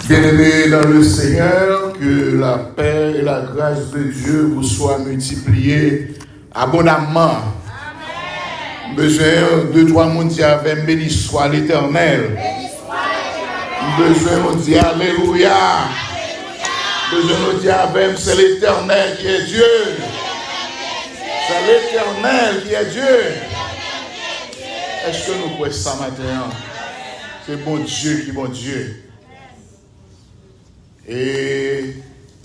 Bien-aimés dans le Seigneur, que la paix et la grâce de Dieu vous soient multipliées abondamment. Amen. Besoin de toi, mon Dieu, avec béni soit l'Éternel. Besoin de dire Alléluia. Besoin de dire avec c'est l'Éternel qui est Dieu. C'est l'Éternel qui est Dieu. Est-ce que nous pouvons ça matin? C'est bon Dieu qui est bon Dieu. Et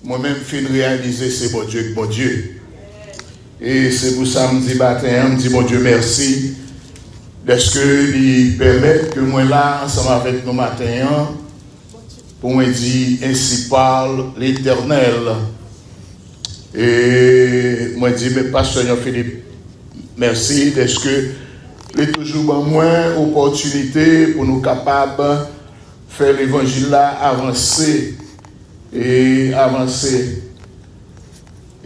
moi-même, je finis de réaliser c'est bon Dieu qui est bon Dieu. Et c'est pour ça que je me dis matin, je me dis bon Dieu merci. Est-ce qu'il permet que moi là, ensemble avec nous matin, pour me dire ainsi parle l'Éternel. Et moi je dis, mais pasteur Philippe, merci. Est-ce que il est toujours moins opportunité pour nous capables de faire l'évangile là avancer et avancer.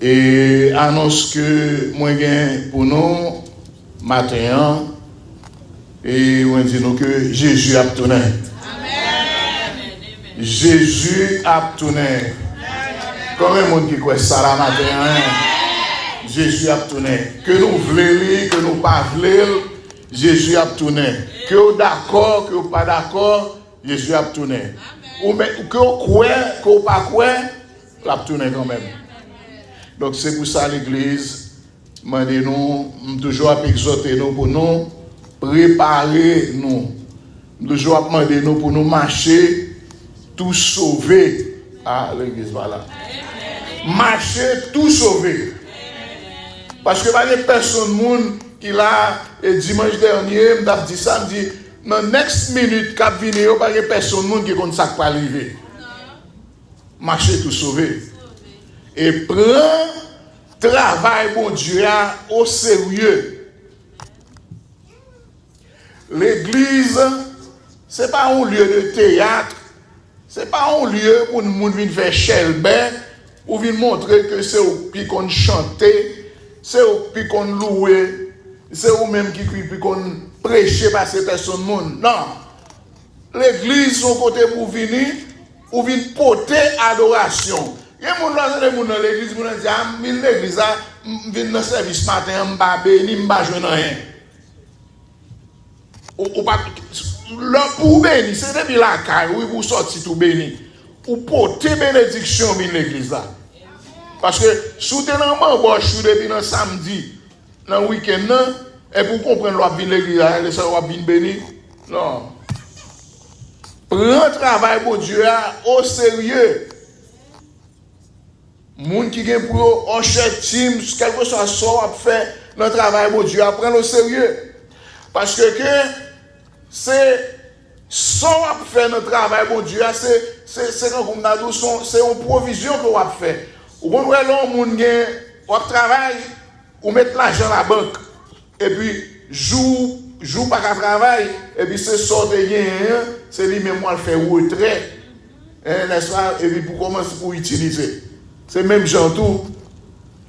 Et annonce que moi gain pour nous matin et on dit nous que Jésus a tourné. Amen. Jésus a tourné. Combien de monde qui croit ça la matin? Jésus a tourné. Que nous voulons, que nous pas voulons, Jésus a tourné. Que vous d'accord, que vous pas d'accord, Jésus a tourné. Ou que vous croyez, que vous pas croyez, il a tourné quand même. Donc c'est pour ça l'église, demandez-nous, toujours à exhorter nous pour nous préparer nous. Toujours à demander nous pour nous marcher, tout sauver à l'église. Voilà. Marcher, tout sauver. Parce que il y a personne qui là, et dimanche dernier, m'a dit ça, me dit, dans la next minute, quand il n'y a personne qui compte ça qui va arriver. Marcher, tout sauver. Et prends travail, bon Dieu, au sérieux. L'église, ce n'est pas un lieu de théâtre, ce n'est pas un lieu pour nous venir faire chelbert, ou venir montrer que c'est au pied qu'on chante, c'est au pied qu'on loue, c'est au même qui qu'on prêche par ces personnes. Non. L'église, son côté pour venir porter adoration. Il y a des gens dans l'église qui disent, ah, l'église, je viens dans le service matin, je ne vais pas bénir, je ne vais pas jouer rien. Pour bénir, c'est depuis la caille, oui, vous sortez tout bénir. Ou porter bénédiction dans l'église. Parce que, si vous êtes dans le je suis depuis le samedi, dans le week-end, et pour comprendre l'on vient l'église, l'on vient bénir. Non. Prends travail pour Dieu au sérieux. Moun qui gen pour encher team, quelque chose à faire dans travail pour Dieu, prends-le au sérieux. Parce que c'est ça à faire dans travail pour Dieu, c'est comme c'est une provision que on fait. Ou quand on moun gen on travail, ou mettre l'argent à la banque et puis joue pas qu'à travail et puis c'est sortir gain, c'est lui même moi faire retrait. N'est-ce pas? Et puis pour commencer pour utiliser. C'est même gens tout.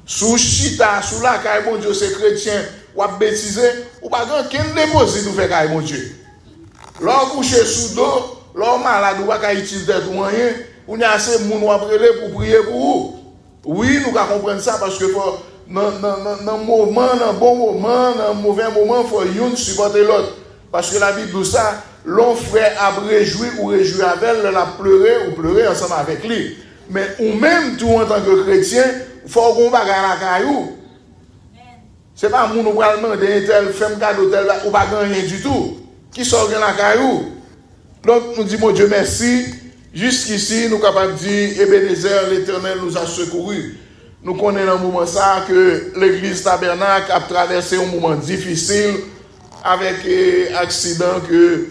Sous chita, sous la caille bon Dieu, c'est chrétien, ou à bêtiser, ou pas grand qu'un déposit nous fait caille bon Dieu. L'on couche sous dos, l'on malade, ou pas utiliser tout moyen, ou n'y a assez moun ou après pour prier pour vous. Oui, nous allons comprendre ça parce que dans moment, dans bon moment, dans mauvais moment, il faut une supporter l'autre. Parce que la Bible dit ça, l'on frère a réjoui ou réjoui avec elle, l'a pleuré ou pleurer ensemble avec lui. Mais ou même tout en tant que chrétien, il faut qu'on bagarre la caillou. C'est pas mon ou demander tel femme cadeau tel ou pas rien du tout. Qui sort dans la caillou. Donc nous disons mon Dieu merci. Jusqu'ici nous capables de dire Ebenezer l'Éternel nous a secourus. Nous connaissons un moment ça que l'église Tabernacle a traversé un moment difficile avec accident que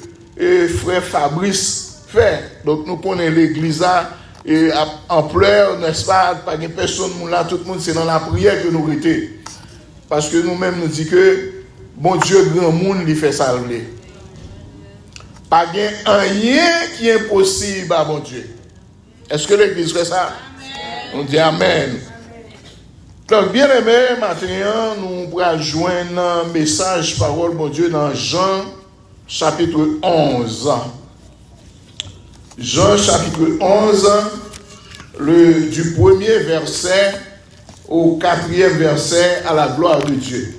frère Fabrice fait. Donc nous connaissons l'église là. Et en pleurs, n'est-ce pas, pas de personne là, tout le monde, c'est dans la prière que nous étions. Parce que nous-mêmes nous disons que, bon Dieu, grand monde, il fait salver. Pas de rien qui est impossible à bon Dieu. Est-ce que l'église fait ça? Amen. On dit Amen. Donc, bien aimé, maintenant, nous pourrons joindre un message, parole, bon Dieu, dans Jean, chapitre 11. Jean chapitre 11, du premier verset au 4e verset à la gloire de Dieu.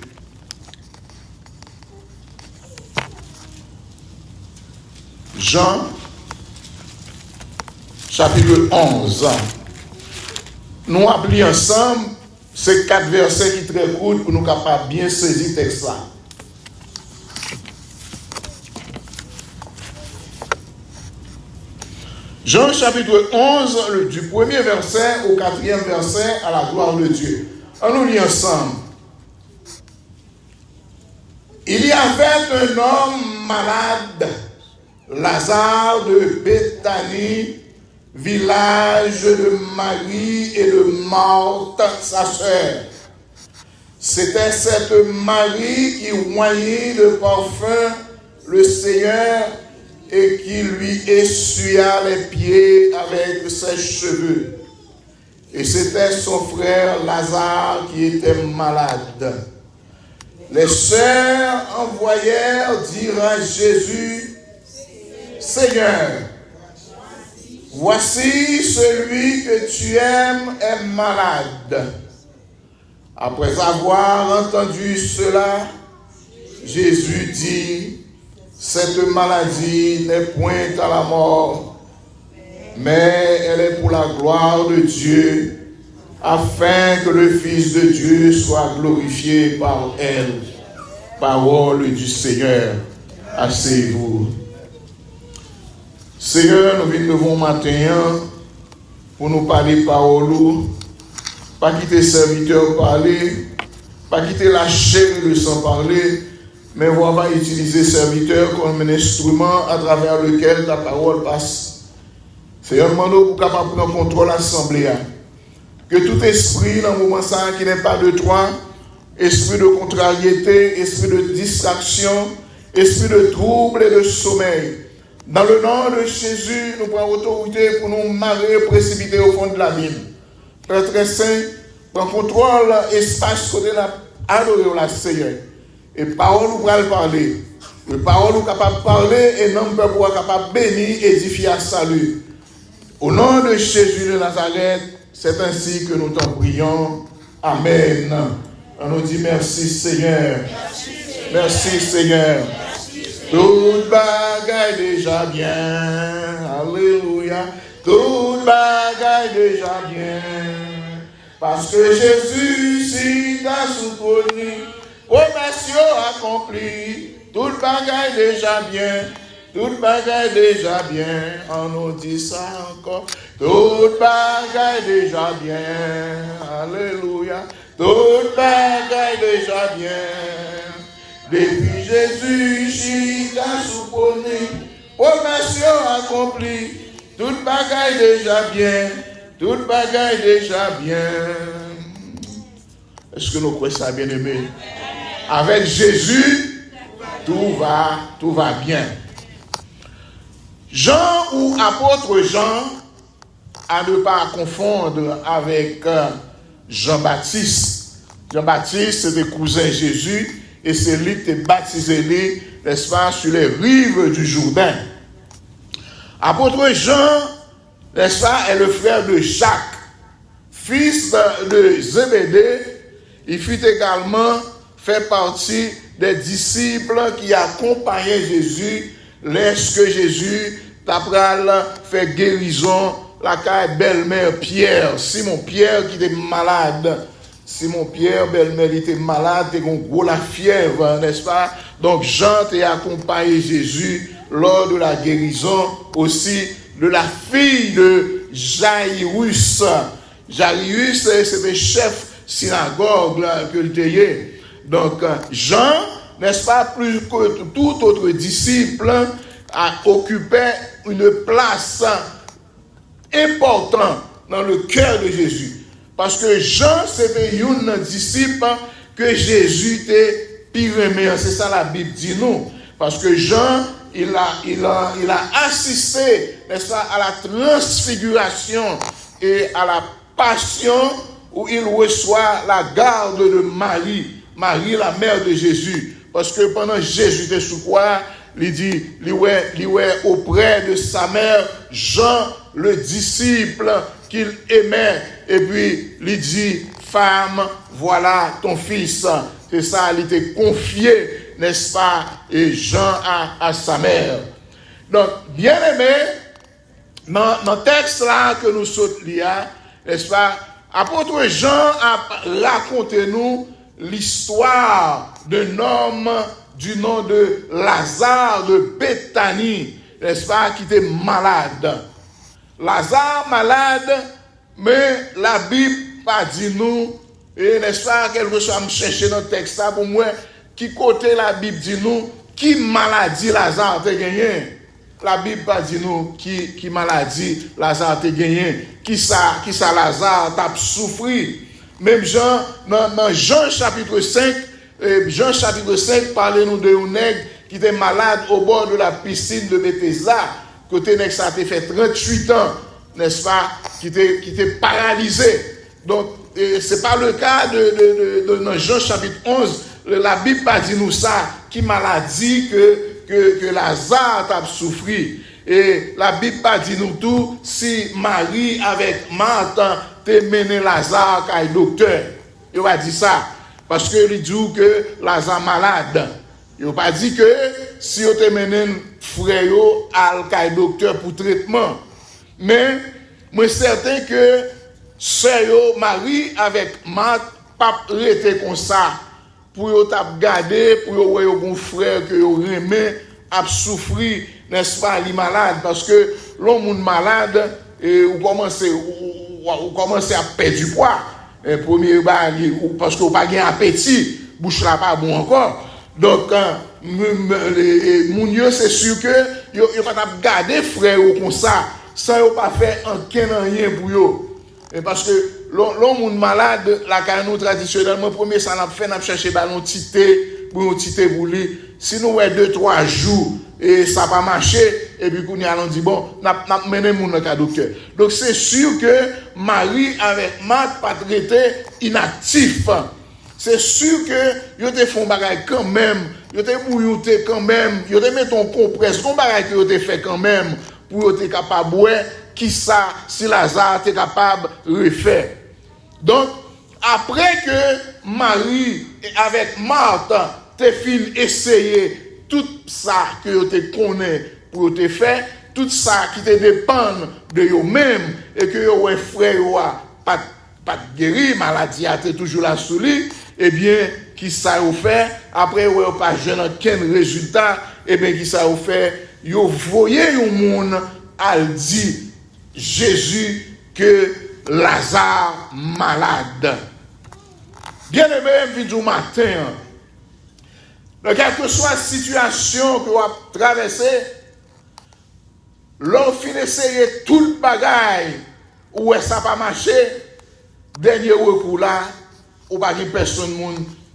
Jean chapitre 11. Nous appelons ensemble ces 4 versets qui sont très courts pour nous capables bien saisir le texte là. Jean chapitre 11, du premier verset au 4e verset à la gloire de Dieu. On nous lit ensemble. Il y avait un homme malade, Lazare de Béthanie, village de Marie et de Marthe, sa sœur. C'était cette Marie qui oignit de parfum le Seigneur et qui lui essuya les pieds avec ses cheveux. Et c'était son frère Lazare qui était malade. Les sœurs envoyèrent dire à Jésus, Seigneur, voici celui que tu aimes est malade. Après avoir entendu cela, Jésus dit, cette maladie n'est point à la mort, mais elle est pour la gloire de Dieu, afin que le Fils de Dieu soit glorifié par elle. Parole du Seigneur. Asseyez-vous. Seigneur, nous venons devant matin pour nous parler parole, pas quitter serviteur parler, pas quitter la chair de sang parler, mais on va utiliser serviteur comme un instrument à travers lequel ta parole passe. Seigneur, demande pour capable prendre contrôle de l'assemblée. Que tout esprit dans le moment ça qui n'est pas de toi, esprit de contrariété, esprit de distraction, esprit de trouble et de sommeil, dans le nom de Jésus, nous prenons autorité pour nous marrer, précipiter au fond de la Bible. Père très saint, prends contrôle, espace côté la adorer la Seigneur. Et parole nous va parler. Et parole nous capable de parler et non peut pouvoir capable bénir, édifier à salut. Au nom de Jésus de Nazareth, c'est ainsi que nous t'en prions. Amen. On nous dit merci Seigneur. Merci Seigneur. Toute bagaille déjà bien. Alléluia. Toute bagaille déjà bien. Parce que Jésus, si t'a soutenu, promession accomplie. Toute bagaille déjà bien. Toute bagaille déjà bien. On nous dit ça encore. Toute bagaille déjà bien. Alléluia. Toute bagaille déjà bien. Depuis Jésus, j'y t'a soupçonné, promession accomplie, toute bagaille déjà bien, toute bagaille déjà bien. Est-ce que nous croyons ça, bien-aimé? Avec Jésus, tout va bien. Jean ou apôtre Jean, à ne pas confondre avec Jean-Baptiste. Jean-Baptiste, c'était cousin Jésus. Et c'est lui qui est baptisé, n'est-ce pas, sur les rives du Jourdain. Apôtre Jean, n'est-ce pas, est le frère de Jacques, fils de Zébédée. Il fut également fait partie des disciples qui accompagnaient Jésus lorsque Jésus t'apprend fait guérison la belle-mère Pierre, Simon Pierre qui était malade. Simon Pierre, belle-mère, était malade, et gros la fièvre, n'est-ce pas? Donc Jean t'a accompagné Jésus lors de la guérison aussi de la fille de Jairus. Jairus, c'était chef synagogue que le était. Donc Jean, n'est-ce pas, plus que tout autre disciple, a occupé une place importante dans le cœur de Jésus. Parce que Jean, c'était un disciple que Jésus était pire aimé. C'est ça la Bible dit nous. Parce que Jean, il a assisté, n'est-ce pas, à la transfiguration et à la passion où il reçoit la garde de Marie, la mère de Jésus. Parce que pendant Jésus était sous croix, il dit, il est auprès de sa mère, Jean, le disciple qu'il aimait. Et puis, il dit, femme, voilà ton fils. C'est ça, il était confié, n'est-ce pas, et Jean à sa mère. Donc, bien aimé, dans le texte là que nous sautons là, n'est-ce pas, apôtre Jean a raconté nous l'histoire d'un homme du nom de Lazare de Béthanie, n'est-ce pas, qui était malade. Lazare malade, mais la Bible pas dit nous, et n'est-ce pas, quelque chose à me chercher dans le texte là pour moi, qui côté la Bible dit nous, qui maladie Lazare a gagné. La Bible pas dit nous qui maladie Lazare a gagné, qui ça Lazare t'a souffri. Même Jean, dans Jean chapitre 5, parle nous de un nègre qui était malade au bord de la piscine de Bethesda. Côté nègre, ça a fait 38 ans, n'est-ce pas, qui était paralysé. Donc, c'est pas le cas de dans Jean chapitre 11. La Bible pas dit nous ça, qui maladie que Lazare a souffri. Et la Bible pas dit nous tout, si Marie avec Marthe te mené Lazare à docteur. Il va dire ça. Parce que il dit que Lazare malade. Il pas dit que si on te mené frère à docteur pour traitement. Mais, moi certain que sœur Marie avec Marthe pas rester comme ça. Pour yo tap garder, pour yo wè yo bon frère que yo remè a souffrir, n'est-ce pas, li malade, parce que l'homme malade, ou commence à perdre du poids. Premier parce que ou pas gain appétit, bouche là pas bon encore. Donc moun yo c'est sûr que yo pas tap garder frère ou comme ça, sans yo pas faire aucun rien pour yo. Parce que l'homme malade, la canou traditionnellement, premier, ça n'a fait, n'a cherché ballon tité, pour tité pour lui. Si nous, 2-3 jours, et ça n'a pas marché, et puis, qu'on y a, on dit, bon, n'a mené mon docteur. Donc, c'est sûr que Marie, avec Marthe, pas traité inactif. C'est sûr que, yo te font bagay quand même, yo te bouillouté quand même, yo te met ton compresse, ton bagay que yo te fait quand même, pour yo te capable boire, qui ça, si Lazare est capable de refaire. Donc, après que Marie, avec Marthe, te fin essayer tout ça que vous te connaissez pour te faire, tout ça qui te dépend de vous-même, et que vous frère pas guéri, maladie a toujours là sous lui, eh bien, qui ça vous fait, après vous pas jeune aucun résultat, eh bien, qui ça vous fait, vous voyez un monde à dire Jésus que Lazare malade. Bien aimé, vidéo matin, dans quelle que soit la situation que vous avez traversée, l'on finit d'essayer tout le bagage où ça n'a pas marché, dernier recours là, ou pas une personne,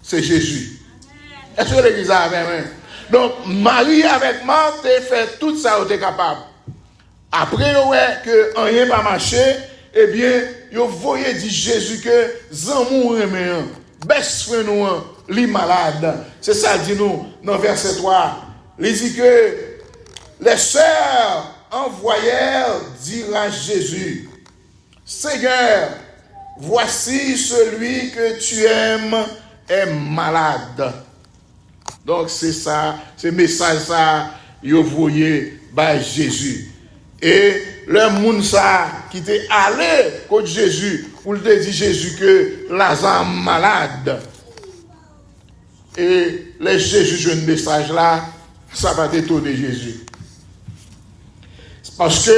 c'est Jésus. Est-ce que l'église a avec moi? Donc, Marie avec Marthe fait tout ça, vous êtes capable. Après, que rien pas marché, eh bien, vous voyez dit Jésus que Zamou remet, best friend nous, li malade. C'est ça, dit nous, dans verset 3. Il dit que les sœurs envoyèrent dire à Jésus, Seigneur, voici celui que tu aimes est malade. Donc, c'est ça, ce message ça, vous voyez, par Jésus. Et le monde ça qui était allé contre Jésus pour te dire Jésus que Lazare malade. Et les Jésus jeune message là, ça va t'étonner Jésus. Parce que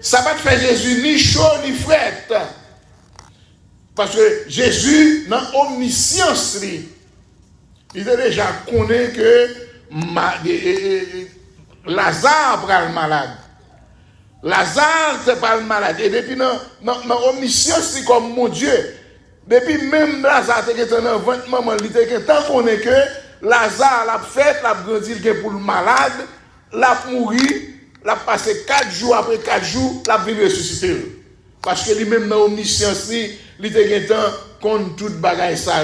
ça va te faire Jésus ni chaud ni fret. Parce que Jésus dans omniscience il a déjà connu que Lazare prend le malade. Lazare c'est pas le malade. Et depuis dans omniscience, c'est comme mon Dieu. Depuis même Lazare était dans 20 moments, il était tant qu'on est que Lazare l'a fait, l'a grandi pour le malade, l'a mouru, l'a passé 4 jours après 4 jours, l'a venu ressusciter. Parce que lui-même dans omniscience, il était temps contre toute bagaille ça.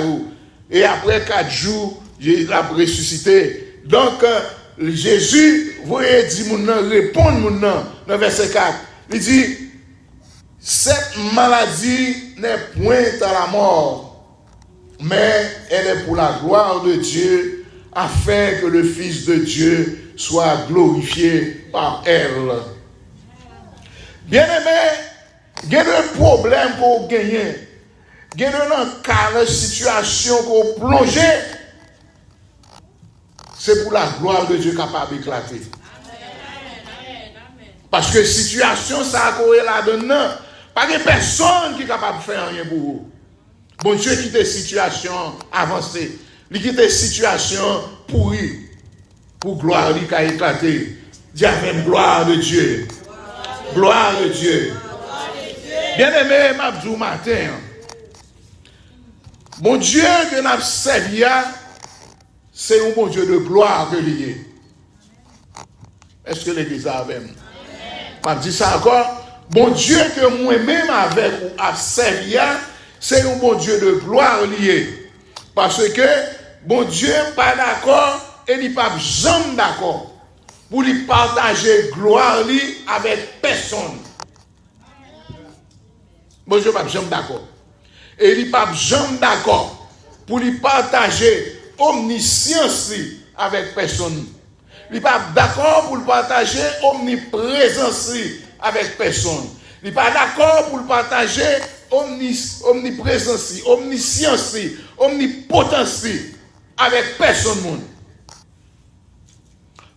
Et après 4 jours, il a ressuscité. Donc, Jésus, voyez, dit mon nom, répond mon nom, dans verset 4. Il dit, cette maladie n'est point à la mort, mais elle est pour la gloire de Dieu, afin que le Fils de Dieu soit glorifié par elle. Bien-aimé, il y a un problème qu'on gagne. Il y a un cas de situation qu'on plonge. C'est pour la gloire de Dieu capable d'éclater. Parce que situation, ça a coré là-dedans. Pas de personne qui est capable de faire rien pour vous. Bon Dieu quitte des situations avancées. Il quitte des situations pourries. Pour gloire lui qui a éclaté. Dis avec gloire de Dieu. Gloire de Dieu. Bien-aimé, Mabdou matin. Bon Dieu que nous avons servi, c'est un bon Dieu de gloire que lié. Est-ce que l'église a avec moi? Je dis ça encore. Bon Dieu que moi-même avec ou a servi, c'est un bon Dieu de gloire lié. Parce que bon Dieu pas d'accord et il n'est pas jamais d'accord pour lui partager gloire avec personne. Bon Dieu pas jamais d'accord. Et il n'est pas jamais d'accord pour lui partager omniscience avec personne. Il n'est pas d'accord pour le partager omniprésence avec personne. Il n'est pas d'accord pour le partager omniprésence, omniscience, omnipotence avec personne.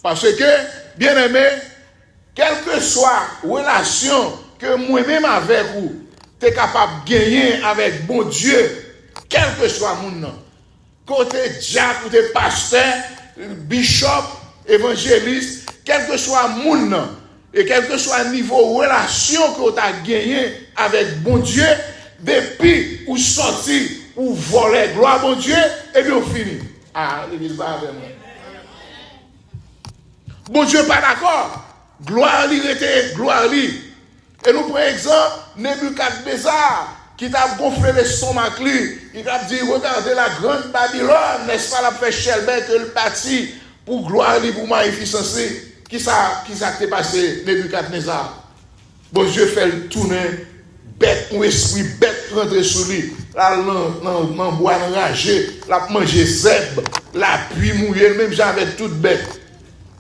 Parce que, bien aimé, quelle que soit la relation que moi-même avec vous, tu es capable de gagner avec bon Dieu, quel que soit mon nom. Côté diacre, côté pasteur, bishop, évangéliste, quel que soit mon nom, et quel que soit le niveau de relation que tu as gagné avec bon Dieu, depuis ou sorti ou voler gloire bon Dieu, et bien on finit. Ah, l'église va avec moi. Bon Dieu pas d'accord. Gloire lui était gloire lui. Et nous prenons exemple Nebuchadnezzar qui t'a gonflé les stomac lui. Il a dit regardez la grande Babylone, n'est-ce pas la fait Shelbert que le bâti pour gloire lui pour magnificence. Qui ça t'est passé Nebuchadnezzar? Bon Dieu fait le tourner bête ou esprit bête rentrer sur lui. Là nan bois enragé, la manger zèbre, la pluie mouillée même j'avais toute bête.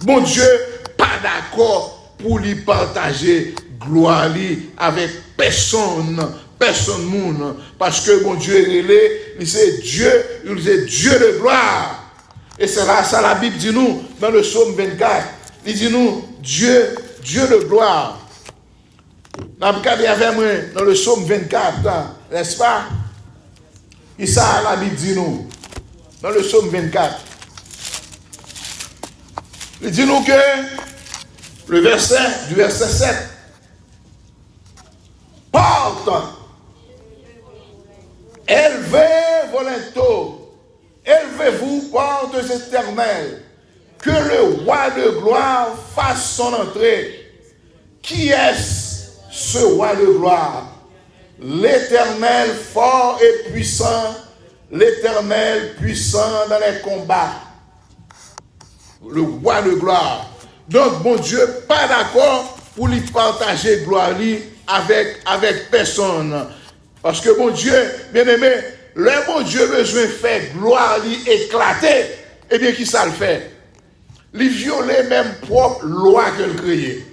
Bon Dieu, pas d'accord pour lui partager gloire avec personne monde. Parce que bon Dieu, c'est Dieu de gloire. Et c'est là, ça la Bible dit nous, dans le psaume 24, il dit nous, Dieu de gloire. Dans le psaume 24, n'est-ce pas? Et ça, la Bible dit nous, dans le psaume 24. Il dit nous que le verset 7 porte, élevez-vous portes éternelles, que le roi de gloire fasse son entrée. Qui est-ce ce roi de gloire? L'Éternel fort et puissant, l'Éternel puissant dans les combats. Le roi de gloire. Donc, bon Dieu, pas d'accord pour lui partager gloire avec personne. Parce que bon Dieu, bien aimé, le bon Dieu besoin de faire gloire éclater, eh bien, qui ça le fait? Il violer même propre loi que le créé.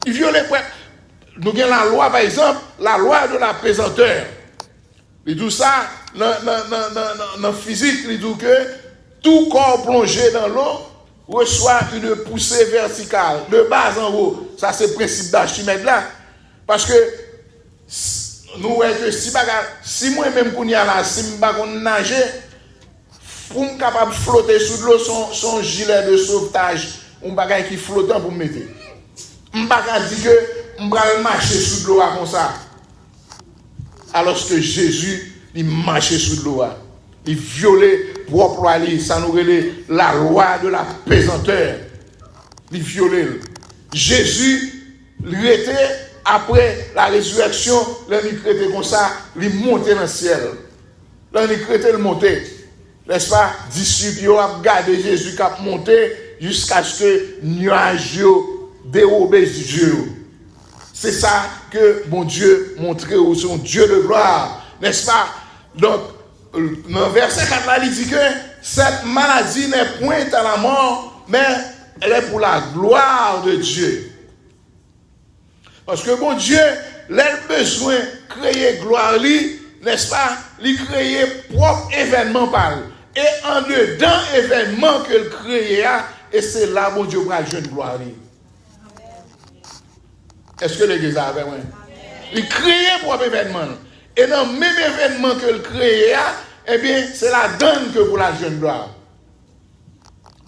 Il violait, nous avons la loi, par exemple, la loi de la pesanteur. Il dit ça, dans physique, il dit que tout corps plongé dans l'eau reçoit une poussée verticale, de bas en haut. Ça, c'est le principe d'Archimède là. Parce que nous voyons que si moi-même, si je ne nager, pour me capable de flotter sous l'eau, son gilet de sauvetage, un bagage qui flottant pour me mettre. Je ne peux pas dire que je vais marcher sous l'eau comme ça. Alors que Jésus, il marchait sous l'eau. Il violait propre loi, ça nous relève la loi de la pesanteur. Il violait. Jésus, il était, après la résurrection, il était comme ça, il montait dans le ciel. Là, il était le monter. n'est-ce pas, disciples ont regardé Jésus qui a monté jusqu'à ce que nuage dérobé Dieu. C'est ça que mon Dieu montrait au son Dieu de gloire, n'est-ce pas? Donc, dans verset 4 là, il dit que cette maladie n'est point à la mort, mais elle est pour la gloire de Dieu. Parce que mon Dieu, il a besoin de créer gloire, n'est-ce pas? Il créer propre événement par lui. Et en dedans événement que le créé, et c'est là mon Dieu va jouer une gloire. Est-ce que l'église a avec moi? Il crée propre événement. Et dans le même événement que le créé, eh bien, c'est la donne que pour la jeune gloire.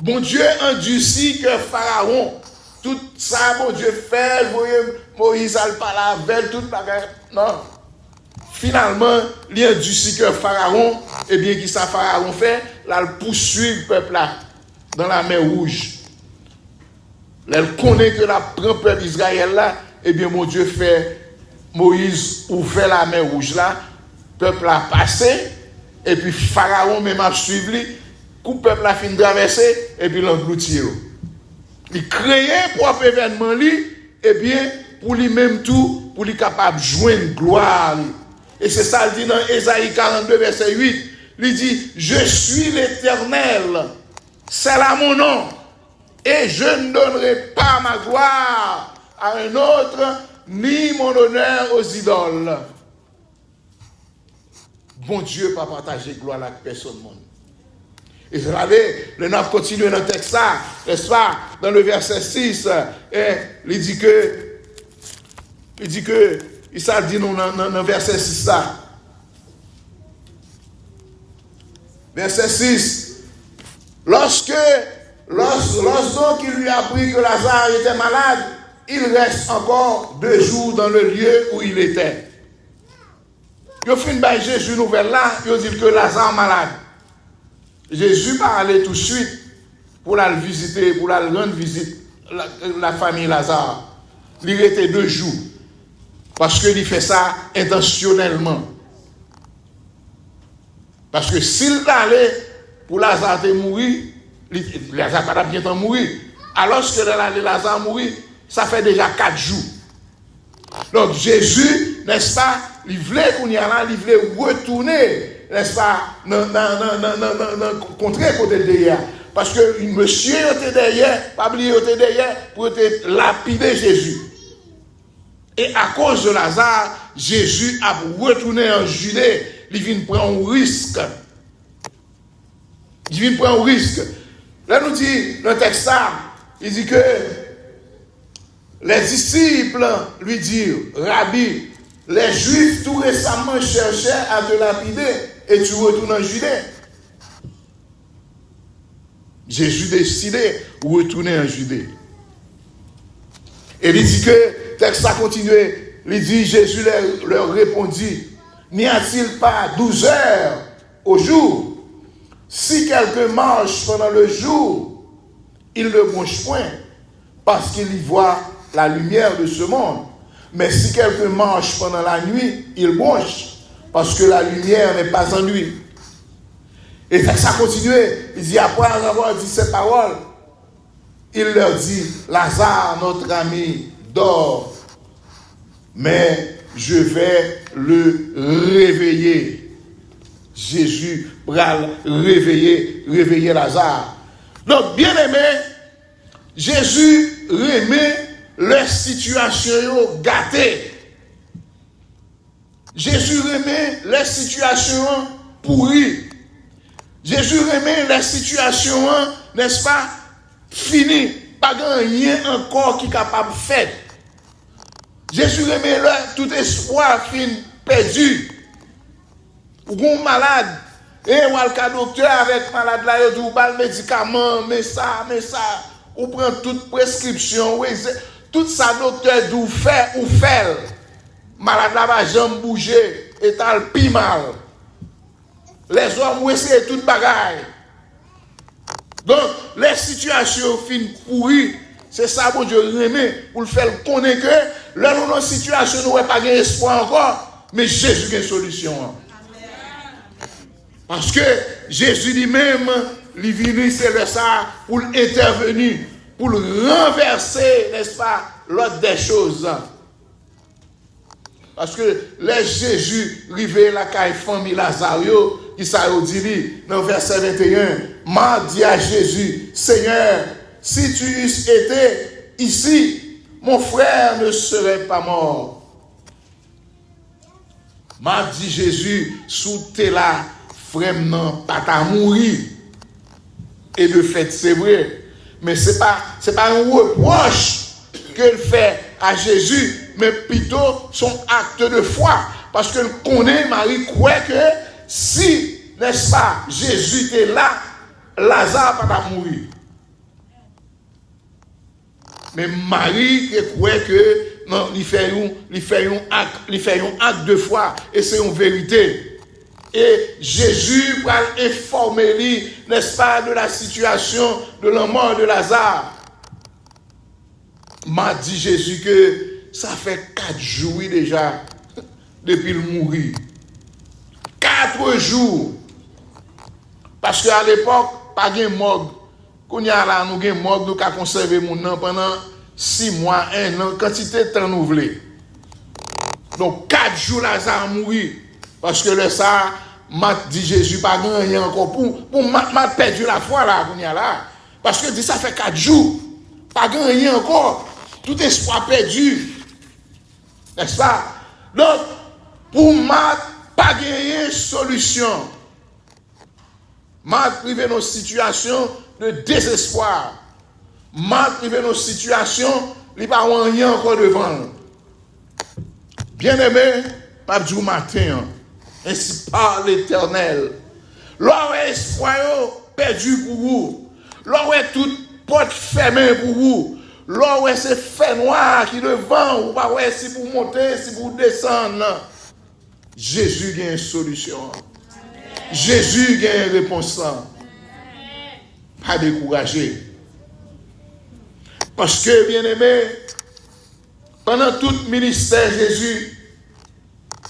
Bon Dieu endurcit que Pharaon, tout ça, bon Dieu fait, vous voyez, Moïse a pas la veille, toute bagarre. Non. Finalement, il endurcit que Pharaon, eh bien, qui ça Pharaon fait? Là, il poursuit le peuple là, dans la mer Rouge. Là, il connaît que la prend le peuple Israël là, eh bien, mon Dieu fait, Moïse ouvert la mer Rouge là, le peuple a passé, et puis Pharaon même a suivi, le peuple a fini de traverser, et puis l'engloutir. Il créait propre événement, et bien, pour lui-même tout, pour lui capable de joindre gloire. Et c'est ça, il dit dans Ésaïe 42, verset 8, il dit, je suis l'Éternel, c'est là mon nom, et je ne donnerai pas ma gloire à un autre, ni mon honneur aux idoles. Bon Dieu pas partager gloire avec personne monde. Et regardez, le 9 continue dans le texte ça, n'est-ce pas, dans le verset 6, et il dit que, il s'est dit dans le verset 6 là. Verset 6, lorsque donc il lui a appris que Lazare était malade, il reste encore 2 jours dans le lieu où il était. Il a fait une baille Jésus nouvelle là, il a dit que Lazare est malade. Jésus va aller tout de suite pour la visiter, pour la rendre visite la famille Lazare. Il était 2 jours. Parce qu'il fait ça intentionnellement. Parce que s'il allait pour Lazare de mourir, Lazare va bientôt mourir. Alors que Lazare mourir, ça fait déjà 4 jours. Donc Jésus, n'est-ce pas, il voulait qu'on y allait, il voulait retourner, n'est-ce pas, dans le contraire côté derrière. Parce que monsieur était derrière, pas oublier était derrière, pour être lapider Jésus. Et à cause de Lazare, Jésus a retourné en Judée, il vient prendre un risque. Il vient prendre un risque. Là, nous dit, dans le texte ça, il dit que les disciples lui disent, Rabbi, les Juifs tout récemment cherchaient à te lapider et tu retournes en Judée. Jésus décidé de retourner en Judée. Et il dit que, le texte a continué, il dit, Jésus leur répondit, n'y a-t-il pas 12 heures au jour? Si quelqu'un marche pendant le jour, il ne bronche point, parce qu'il y voit la lumière de ce monde. Mais si quelqu'un marche pendant la nuit, il bronche, parce que la lumière n'est pas en lui. Et ça continue. Il dit, après avoir dit ces paroles, il leur dit, Lazare, notre ami, dort, mais je vais le réveiller. Jésus va réveiller Lazare. Donc, bien aimé, Jésus remet leur situation gâtée. Jésus remet leur situation pourrie. Jésus remet leur situation, n'est-ce pas, finie. Pas rien encore qui est capable de faire. Jésus remet leur tout espoir fin perdu. Ou un malade, et ou un docteur avec malade là, il dit ou pas le médicament, mais ça, ou prend toute prescription, tout ça docteur d'où fait ou fait. Malade là va jamais bouger, et t'as le pis mal. Les hommes ont essayé toute bagaille. Donc, les situations fin pourries, c'est ça bon Dieu remet pour le faire connaître que là nous dans situation nous pas d'espoir encore, mais Jésus a une solution. Parce que Jésus lui-même, il venu, c'est le ça, pour intervenir, pour renverser, n'est-ce pas, l'ordre des choses. Parce que les Jésus arrivé la caille famille Lazare, qui ça dit dans le verset 21, m'a dit à Jésus, Seigneur, si tu eusses été ici, mon frère ne serait pas mort. M'a dit Jésus, sous tes là, frère non, pas ta mourir. Et de fait, c'est vrai. Mais c'est pas un reproche qu'il fait à Jésus, mais plutôt son acte de foi. Parce que connaît, Marie croit que si, n'est-ce pas, Jésus était là, Lazare pas ta mourir. Mais Marie croit que non, il fait un acte de foi et c'est une vérité. Et Jésus va informer lui, n'est-ce pas, de la situation de la mort de Lazare. M'a dit Jésus que ça fait 4 jours déjà depuis le mourir. 4 jours. Parce qu'à l'époque, pas de morgue. Quand il y a là, nous avons morgue, nous avons conservé mon nom pendant 6 mois, 1 an, quantité de temps renouvelée. Donc 4 jours Lazare a mouru. Parce que le ça, m'a dit Jésus, pas gagné encore pour m'a perdu la foi là, qu'on y a là. Parce que ça fait 4 jours, pas gagné encore. Tout espoir perdu. N'est-ce pas? Donc, pour m'a pas gagné solution. M'a privé nos situations de désespoir. M'a privé nos situations, il n'y a pas rien encore devant. Bien aimé, pas du matin. Ainsi parle l'Éternel. L'on est espoir perdu pour vous. L'on est toute porte fermée pour vous. L'on est ce fait noir qui devant. Ou pas ouais, si vous montez, si vous descendez. Jésus a une solution. Jésus a une réponse. Pas décourager. Parce que, bien aimé, pendant tout le ministère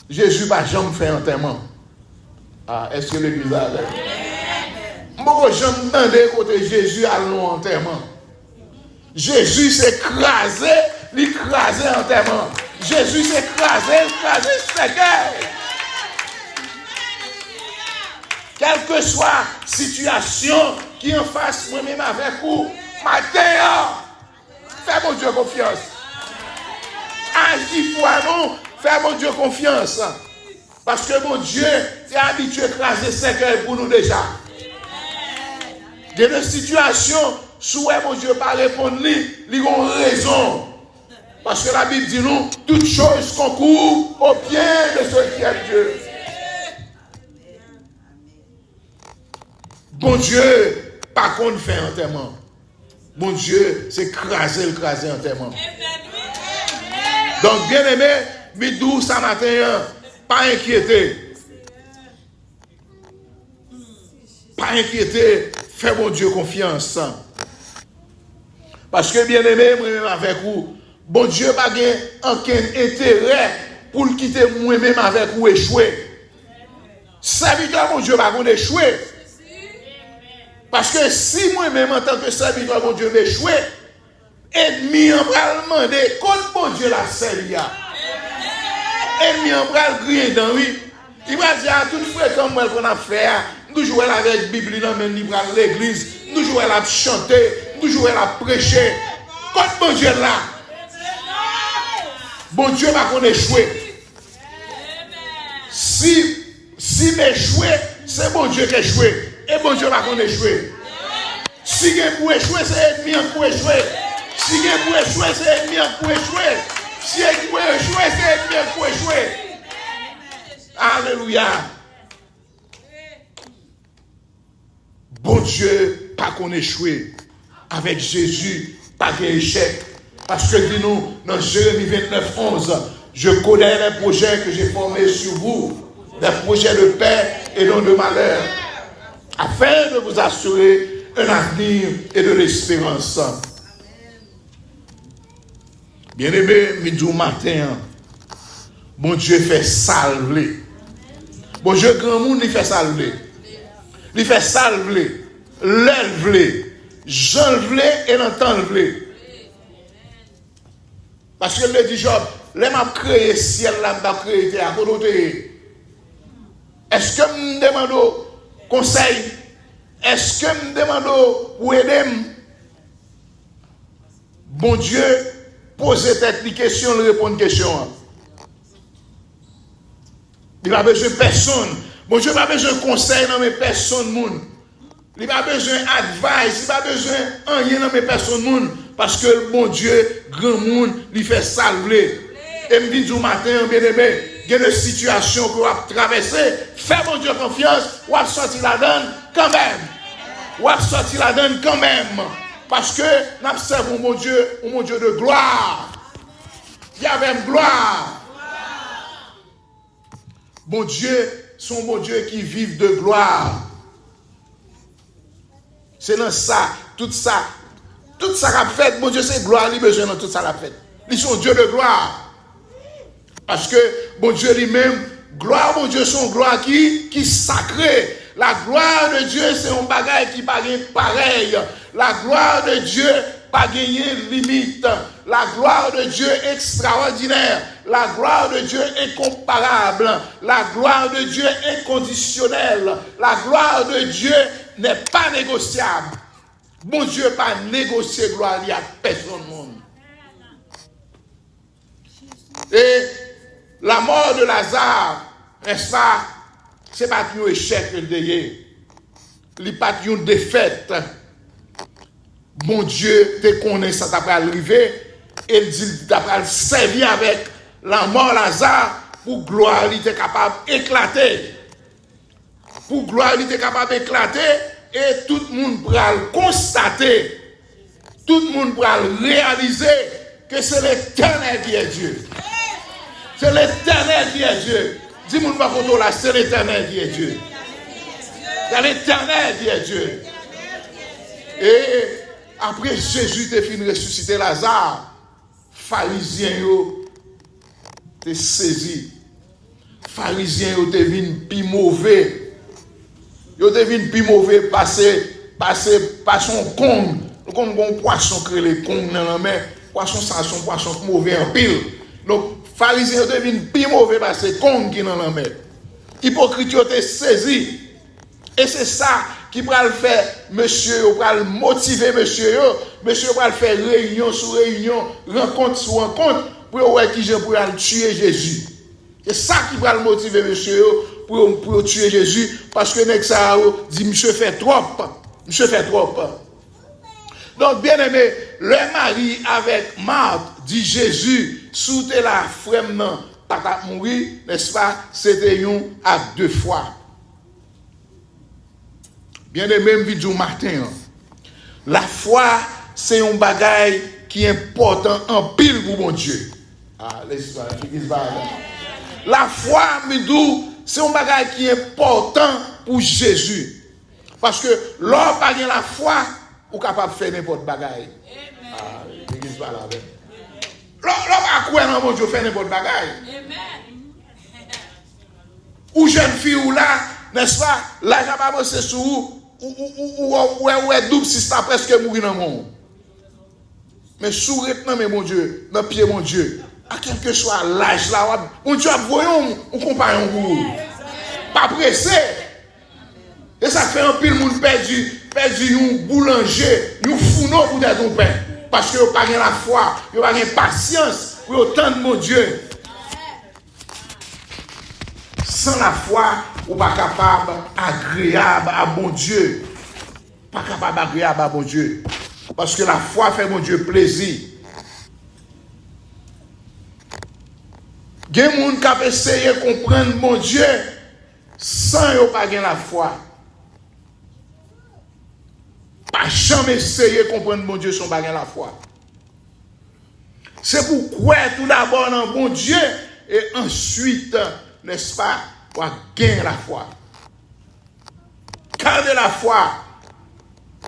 Jésus n'a jamais fait enterrement. Ah, est-ce que l'église a l'air? Moi, je me demandais côté Jésus à l'enterrement. Jésus s'est écrasé, l'écrasé enterrement. Jésus s'est écrasé, c'est guerre. Quelle que soit la situation qui en face moi-même avec vous, matin, fais mon Dieu confiance. Agis pour nous, fais mon Dieu confiance. Parce que mon Dieu est habitué à écraser ses cœurs pour nous déjà. Il y a des situations où mon Dieu ne répond pas, ils ont raison. Parce que la Bible dit nous, toutes choses concourent au bien de ceux qui aiment Dieu. Bon Dieu, pas qu'on fait enterrement. Bon Dieu, c'est écraser enterrement. Donc, bien aimé, Midou, ce matin, pas inquiété. Pas inquiété, fais mon Dieu confiance. Parce que, bien aimé, moi-même avec vous, bon Dieu n'a pas aucun intérêt pour le quitter moi-même avec vous échouer. Serviteur, mon Dieu, va pas échouer. Parce que si moi-même, en tant que serviteur, mon Dieu, m'échouer, ennemi en bras demander, quand bon Dieu la servi. Ennemi en bras griller dans lui. Il va dire à tout frère comme moi qu'on a fait, nous jouons avec la Bible dans l'église, nous jouons à chanter, nous jouons à prêcher. Quand bon Dieu là, bon Dieu va qu'on échouer. Si m'échouer, c'est bon Dieu qui échoué. Et bon Dieu va qu'on échouer. Si il pour échouer, c'est ennemi pour échouer. Si il pour échouer, c'est ennemi pour échouer. Si il pour échouer, c'est ennemi pour échouer. Alléluia. Bon Dieu, pas qu'on échoué. Avec Jésus, pas d'échec. Parce que dis-nous, dans Jérémie 29, 11, je connais les projets que j'ai formés sur vous, des projets de paix et non de malheur, afin de vous assurer un avenir et de l'espérance. Bien-aimé, midi ou matin, bon Dieu fait salver. Bon Dieu, grand monde, il fait salver. Il fait ça le vle, l'elle vle, Jean le vle et l'entend le vle. Parce que le dit Job, les m'a créé ciel là, m'a créé terre, est-ce que me demande conseil? Est-ce que me demande pour aider? Bon Dieu, poser tête les questions, le répondre question. Il n'a pas besoin de personne. Bon Dieu n'a pas besoin de conseil dans mes personnes. Il n'a pas besoin d'advice, il n'a pas besoin de rien dans mes personnes. Parce que le bon Dieu, grand monde, il fait salver. Et me dit du matin, bien aimé, il y a des situations que vous avez traversées. Fais mon Dieu confiance, vous avez sorti la donne quand même. Vous avez sorti la donne quand même. Parce que nous observons mon Dieu de gloire. Il y avait une gloire. Bon Dieu, son bon Dieu qui vit de gloire. C'est dans ça, tout ça qu'a fait, bon Dieu, c'est gloire, il a besoin de tout ça l'a fait. Ils sont Dieu de gloire. Parce que bon Dieu lui-même, gloire, bon Dieu, son gloire qui sacrée. La gloire de Dieu, c'est un bagage qui pas pareil. La gloire de Dieu, pas gagné limite. La gloire de Dieu extraordinaire. La gloire de Dieu incomparable. La gloire de Dieu inconditionnelle. La gloire de Dieu n'est pas négociable. Bon Dieu pas négocier gloire à personne monde. Et la mort de Lazare, n'est-ce pas, c'est pas un échec le déyé. Il pas une défaite. Bon Dieu te connaît ça t'a pas arrivé et il dit t'a pas servi avec la mort Lazare pour gloire il était capable d'éclater. Pour gloire il était capable d'éclater et tout le monde pourra le constater. Tout le monde pourra le réaliser que c'est l'Éternel qui est Dieu. C'est l'Éternel qui est Dieu. Dis-moi pas photo là, c'est l'Éternel qui est Dieu. C'est l'Éternel qui est Dieu. Et après Jésus t'a fini de ressusciter Lazare, pharisiens yo t'es saisi. Pharisiens yo t'es venu plus mauvais. Yo t'es venu plus mauvais passer par son con. Comme un poisson créé les cons dans la mer, poisson ça son poisson mauvais en pile. Donc pharisiens yo t'es venu plus mauvais passer con qui dans la mer. Hypocrite yo t'es saisi. Et c'est ça qui va le faire, monsieur, va le motiver, monsieur, va le faire réunion sur réunion, rencontre sur rencontre, pour voir qui pour tuer Jésus. C'est ça qui va le motiver, monsieur, pour tuer Jésus, parce que nèg ça dit, monsieur fait trop. Donc, bien aimé, le mari avec Marthe dit Jésus, sous la frère non, pas mourir, n'est-ce pas, c'était un à deux fois. Bien aimé, me dit matin, la foi, c'est un bagage qui est important en pile pour mon Dieu. Ah, laisse-moi, la foi, me dit, c'est un bagage qui est important pour Jésus. Parce que l'homme pas la foi, ou capable de faire n'importe bagage. Ah, l'église va là. L'homme a quoi dans mon Dieu faire n'importe bagage. Ou jeune fille ou là, n'est-ce pas, là, j'ai pas bossé sur ou est double si ça presque mourir dans le monde. Mais sourire mais mon Dieu, dans pied mon Dieu, à quel que soit l'âge là, mon Dieu voyons on compagnon pour vous. Pas pressé. Et ça fait un pile monde perdu un boulanger, un fourneau pour faire ton pain parce que vous pas la foi, vous pas patience pour attendre mon Dieu. Sans la foi, ou pas capable agréable à bon Dieu. Pas capable agréable à bon Dieu. Parce que la foi fait mon Dieu plaisir. Il y a des gens qui ont essayé de comprendre mon Dieu sans ne pas avoir la foi. Pas jamais essayer de comprendre mon Dieu sans pas avoir la foi. C'est pourquoi tout d'abord dans bon Dieu et ensuite, n'est-ce pas, pour gagner la foi. Garder la foi.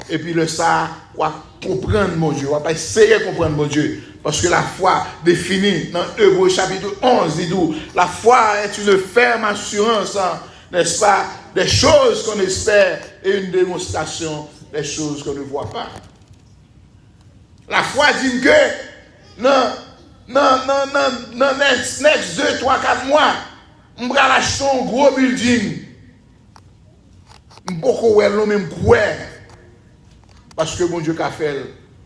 Et puis le ça, pour comprendre mon Dieu. On va pas essayer de comprendre mon Dieu. Parce que la foi définie dans Hébreux chapitre 11, il dit, la foi est une ferme assurance n'est-ce pas, des choses qu'on espère et une démonstration des choses qu'on ne voit pas. La foi dit que dans next 2, 3, 4 mois, on va acheter un gros building. Beaucoup de même quoi. Parce que mon Dieu qu'a fait,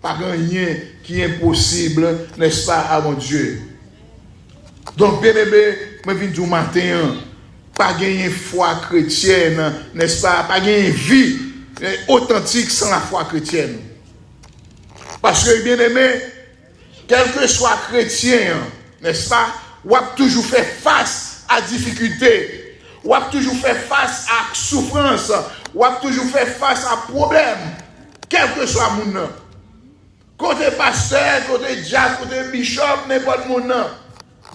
pas rien qui est impossible, n'est-ce pas, à mon Dieu. Donc, bien aimé, je viens du matin, pas gagner foi chrétienne, n'est-ce pas, pas gagner vie authentique sans la foi chrétienne. Parce que, bien aimé, quel que soit chrétien, n'est-ce pas, on a toujours fait face à difficultés, on a toujours fait face à souffrance, on a toujours fait face à problèmes, quel que soit mon nom. Côté pasteur, côté diacre, côté bishop, n'importe mon nom.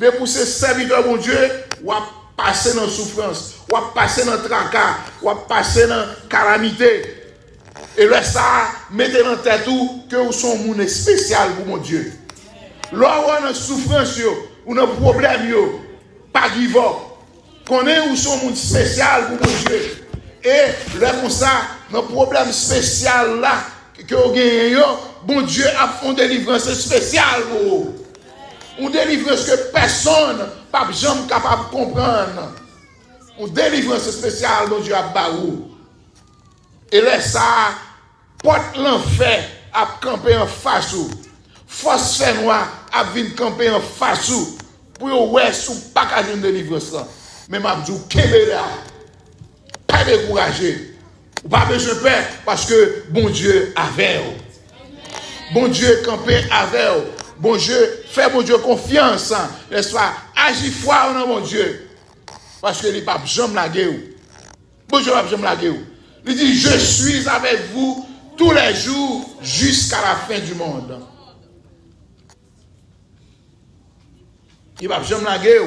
Mais pour ces serviteurs, mon Dieu, on a passé dans la souffrance, on a passé dans le tracas, on a passé dans la calamité. Et là, ça, mettez dans la tête tout que vous sont un monde spécial pour mon Dieu. Là, où on a souffrance, ou un problème, pas give up. Connaissez où sont un monde spécial pour mon Dieu. Et là, comme ça, dans le problème spécial là, que vous gagnez, bon Dieu a fait une délivrance spéciale pour vous. Une délivrance que personne n'est jamais capable de comprendre. Une délivrance spéciale, mon Dieu a barou. Et là, ça, porte l'enfer à camper en face. Force fait noir à venir camper en face. Pour ouais, sous pas qu'à une délivrance. Mais m'a dit, Kébéla, pas découragé. Pas besoin de peur parce que bon Dieu avec vous. Bon Dieu campé avec vous. Bon Dieu, fais mon Dieu confiance, n'est-ce pas? Agis foi dans mon Dieu. Parce que il n'est pas jamais lagué. Bon Dieu, pas jamais lagué. Il dit, je suis avec vous tous les jours jusqu'à la fin du monde. Il va jamais laguer.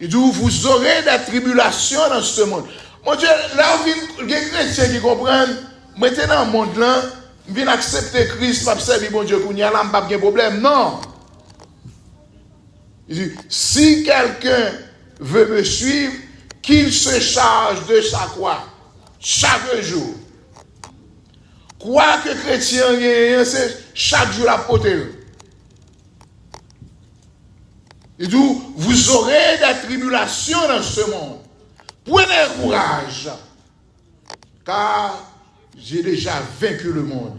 Il dit, vous aurez des tribulations dans ce monde. Mon Dieu, là où il y a des chrétiens qui comprennent, mettez dans le monde là, viens accepter Christ, pas servir mon Dieu, qu'on y a là, pas de problème. Non. Il dit, si quelqu'un veut me suivre, qu'il se charge de sa croix chaque jour. Quoi que chrétien, c'est chaque jour la potée. Il dit, vous aurez des tribulations dans ce monde. Prenez courage, car j'ai déjà vaincu le monde.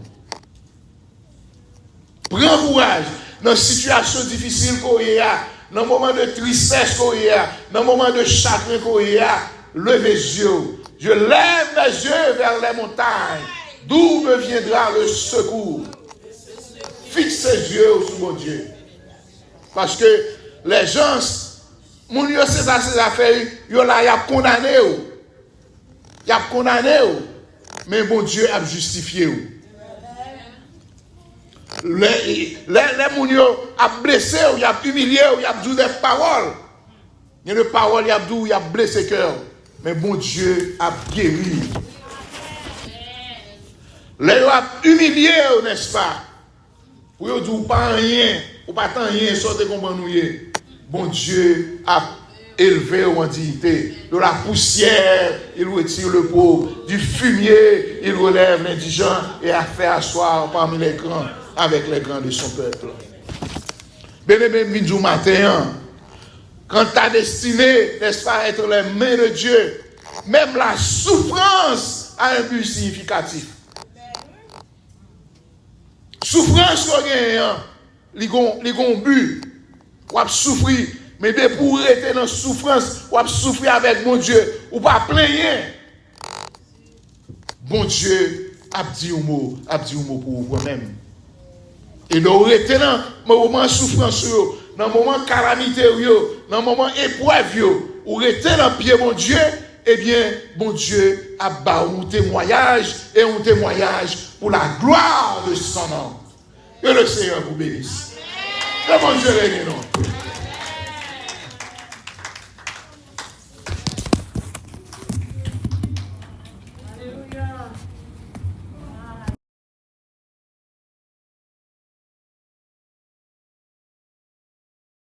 Prends courage dans les situations difficiles qu'on y a, dans les moments de tristesse qu'on y a, dans les moments de chagrin qu'on y a. Levez les yeux. Je lève mes yeux vers les montagnes. D'où me viendra le secours? Fixe ses yeux sur mon Dieu. Parce que les gens, mon Dieu, c'est ça, ces affaires, ils ont condamné. Ils ont condamné. Mais mon Dieu a justifié. Les gens ont blessé, ils ont humilié, ils ont dit des paroles. Il y a des paroles, ils ont blessé le cœur. Mais mon Dieu a guéri. Les gens ont humilié, n'est-ce pas? Pour eux dire pas rien, ou pas tant rien, sortez comme nous. Bon Dieu a élevé en dignité. De la poussière, il retire le pauvre. Du fumier, il relève l'indigent et a fait asseoir parmi les grands avec les grands de son peuple. Bien-aimé, du matin, quand ta destinée, n'est-ce pas, être les mains de Dieu, même la souffrance a un but significatif. Souffrance qu'on gagne, il y a un but. On souffrir, mais dès pour être dans la souffrance, on souffrir avec mon Dieu, ou pas plaigner. Bon Dieu a dit un mot pour vous-même. Et nous rester dans le moment de souffrance, dans le moment de calamité, dans le moment d'épreuve, ou rester dans le pied mon Dieu, eh bien, bon Dieu a bâti un témoignage, et un témoignage pour la gloire de son nom. Que le Seigneur vous bénisse. Que bon Dieu les bénisse.